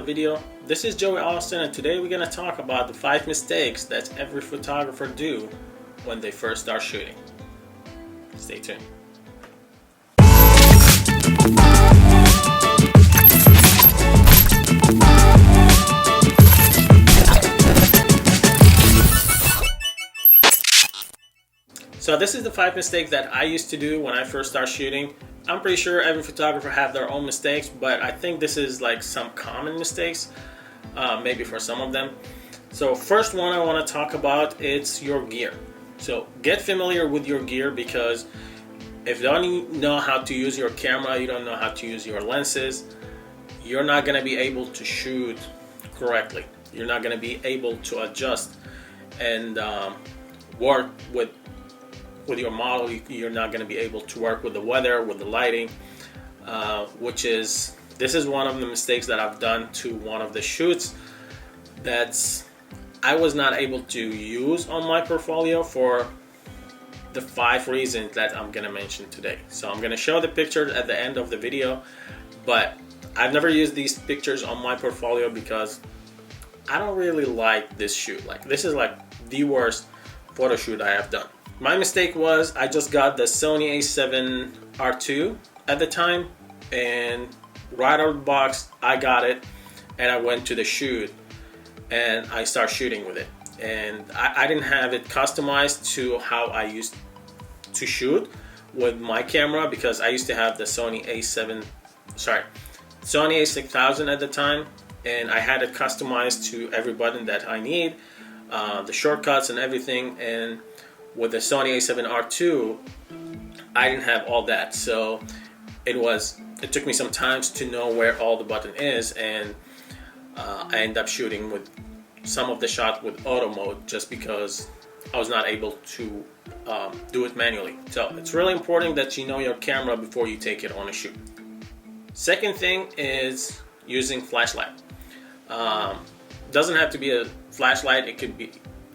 video. This is Joey Austin, and today we're going to talk about the 5 mistakes that every photographer do when they first start shooting. Stay tuned. So this is the 5 mistakes that I used to do when I first started shooting. I'm pretty sure every photographer have their own mistakes, but I think this is like some common mistakes, maybe for some of them. So first one I want to talk about, it's your gear. So get familiar with your gear, because if you don't know how to use your camera, you don't know how to use your lenses, you're not going to be able to shoot correctly. You're not going to be able to adjust and work with your model. You're not going to be able to work with the weather, with the lighting, this is one of the mistakes that I've done to one of the shoots that I was not able to use on my portfolio for the 5 reasons that I'm going to mention today. So I'm going to show the pictures at the end of the video, but I've never used these pictures on my portfolio because I don't really like this shoot. Like, this is like the worst photo shoot I have done. My mistake was I just got the Sony A7iii at the time, and right out of the box I got it and I went to the shoot and I started shooting with it, and I didn't have it customized to how I used to shoot with my camera, because I used to have the Sony A6000 at the time, and I had it customized to every button that I need, the shortcuts and everything. And with the Sony A7iii, I didn't have all that, so it took me some time to know where all the button is, and I ended up shooting with some of the shots with auto mode just because I was not able to do it manually. So it's really important that you know your camera before you take it on a shoot. Second thing is using flashlight. Doesn't have to be a flashlight, it could be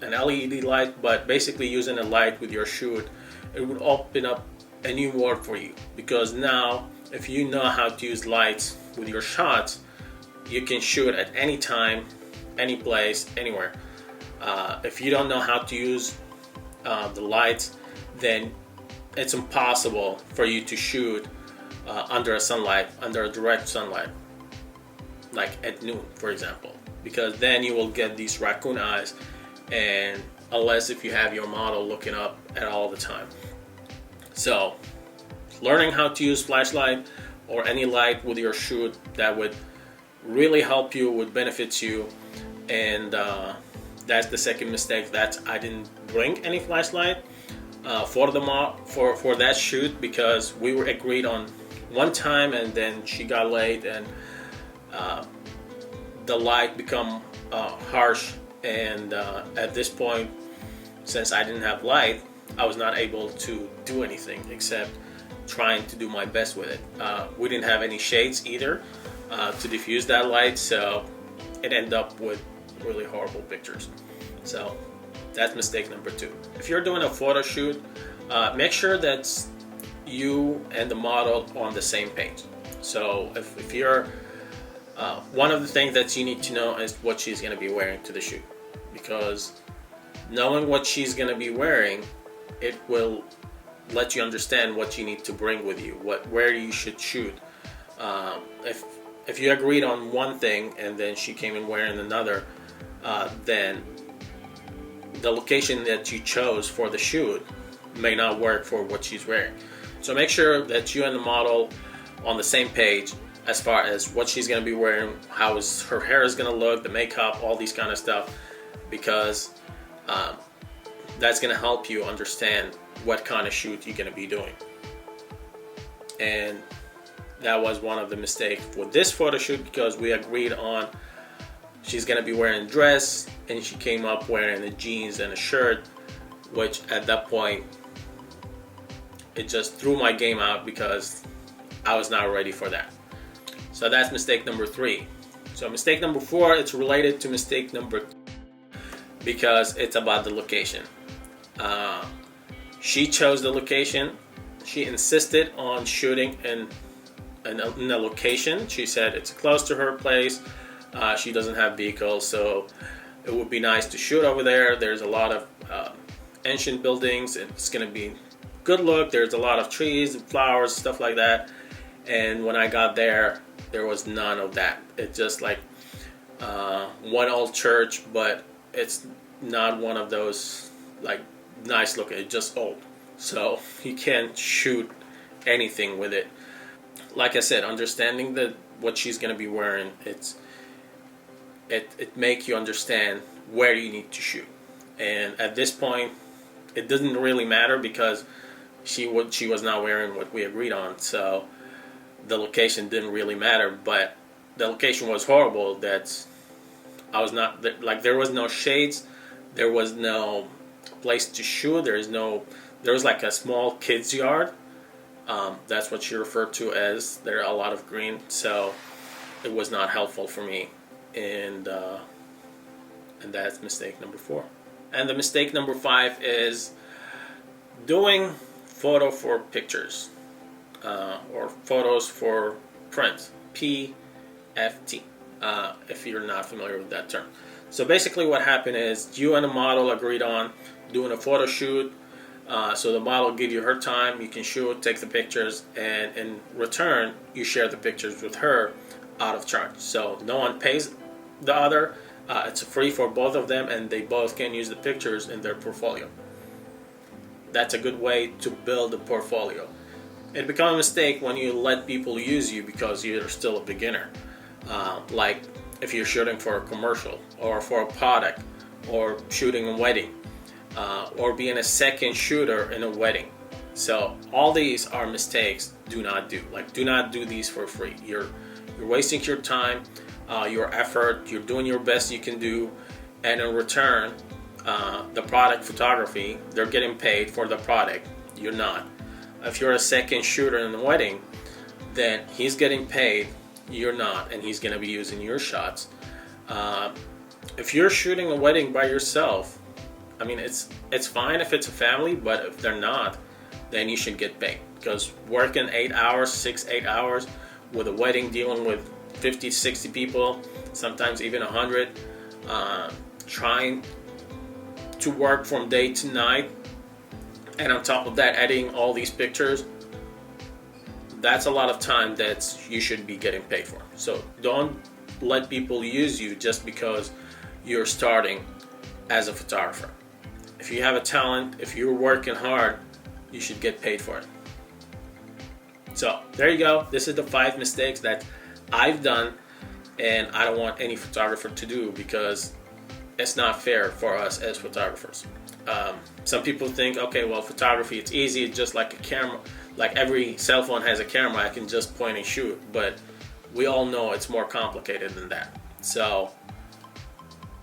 an LED light, but basically using a light with your shoot, it would open up a new world for you, because now if you know how to use lights with your shots, you can shoot at any time, any place, anywhere. If you don't know how to use the lights, then it's impossible for you to shoot under a direct sunlight, like at noon, for example, because then you will get these raccoon eyes, and unless if you have your model looking up at all the time. So learning how to use flashlight or any light with your shoot, that would really help you, would benefit you. And that's the second mistake, that I didn't bring any flashlight for that shoot, because we were agreed on one time and then she got late, and the light become harsh, and at this point, since I didn't have light, I was not able to do anything except trying to do my best with it. We didn't have any shades either to diffuse that light, so it ended up with really horrible pictures. So that's mistake number 2. If you're doing a photo shoot, make sure that you and the model are on the same page. So if you're one of the things that you need to know is what she's going to be wearing to the shoot, because knowing what she's going to be wearing, it will let you understand what you need to bring with you, where you should shoot. If you agreed on one thing and then she came in wearing another, then the location that you chose for the shoot may not work for what she's wearing. So make sure that you and the model on the same page as far as what she's going to be wearing, how her hair is going to look, the makeup, all these kind of stuff, because that's going to help you understand what kind of shoot you're going to be doing. And that was one of the mistakes with this photo shoot, because we agreed on she's going to be wearing a dress, and she came up wearing the jeans and a shirt, which at that point it just threw my game out because I was not ready for that. So that's mistake number 3. So mistake number 4, it's related to mistake number 2, because it's about the location. She chose the location. She insisted on shooting in a location. She said it's close to her place, She doesn't have vehicles, so it would be nice to shoot over there. There's a lot of ancient buildings. It's gonna be good look. There's a lot of trees and flowers, stuff like that. And when I got there, there was none of that. It's just like one old church, but it's not one of those like nice looking. It's just old, so you can't shoot anything with it. Like I said, understanding that what she's gonna be wearing, it make you understand where you need to shoot. And at this point, it doesn't really matter because she was not wearing what we agreed on, so the location didn't really matter. But the location was horrible. I was not like, there was no shades, there was no place to shoot. There was like a small kids yard. That's what she referred to as. There are a lot of green, so it was not helpful for me. And that's mistake number 4. And the mistake number 5 is doing photo for pictures, or photos for print, PFT, if you're not familiar with that term. So basically what happened is you and the model agreed on doing a photo shoot. So the model give you her time, you can shoot, take the pictures, and in return you share the pictures with her out of charge. So no one pays the other. It's free for both of them, and they both can use the pictures in their portfolio. That's a good way to build a portfolio. It becomes a mistake when you let people use you because you're still a beginner. Like if you're shooting for a commercial or for a product or shooting a wedding, or being a second shooter in a wedding. So all these are mistakes. Do not do. Like, do not do these for free. You're wasting your time, your effort. You're doing your best you can do, and in return, the product photography, they're getting paid for the product. You're not. If you're a second shooter in a wedding, then he's getting paid. You're not, and he's going to be using your shots. If you're shooting a wedding by yourself, I mean, it's fine if it's a family, but if they're not, then you should get paid. Because working 8 hours, 6-8 hours with a wedding, dealing with 50, 60 people, sometimes even 100, trying to work from day to night, and on top of that, editing all these pictures, that's a lot of time that you should be getting paid for. So don't let people use you just because you're starting as a photographer. If you have a talent, if you're working hard, you should get paid for it. So there you go. This is the 5 mistakes that I've done, and I don't want any photographer to do because it's not fair for us as photographers. Some people think, okay, well, photography, it's easy. It's just like a camera. Like every cell phone has a camera. I can just point and shoot. But we all know it's more complicated than that. So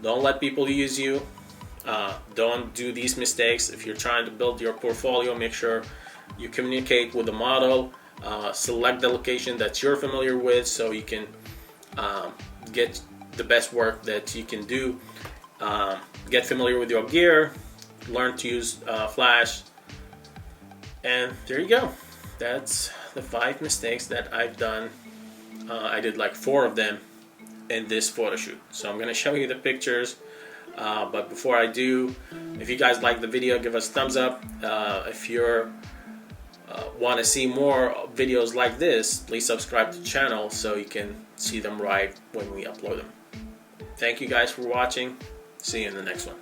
don't let people use you. Don't do these mistakes. If you're trying to build your portfolio, make sure you communicate with the model, select the location that you're familiar with so you can get the best work that you can do. Get familiar with your gear, learn to use flash, and there you go. That's the 5 mistakes that I've done. I did like 4 of them in this photo shoot. So I'm going to show you the pictures. But before I do, if you guys like the video, give us a thumbs up. If you want to see more videos like this, please subscribe to the channel so you can see them right when we upload them. Thank you guys for watching. See you in the next one.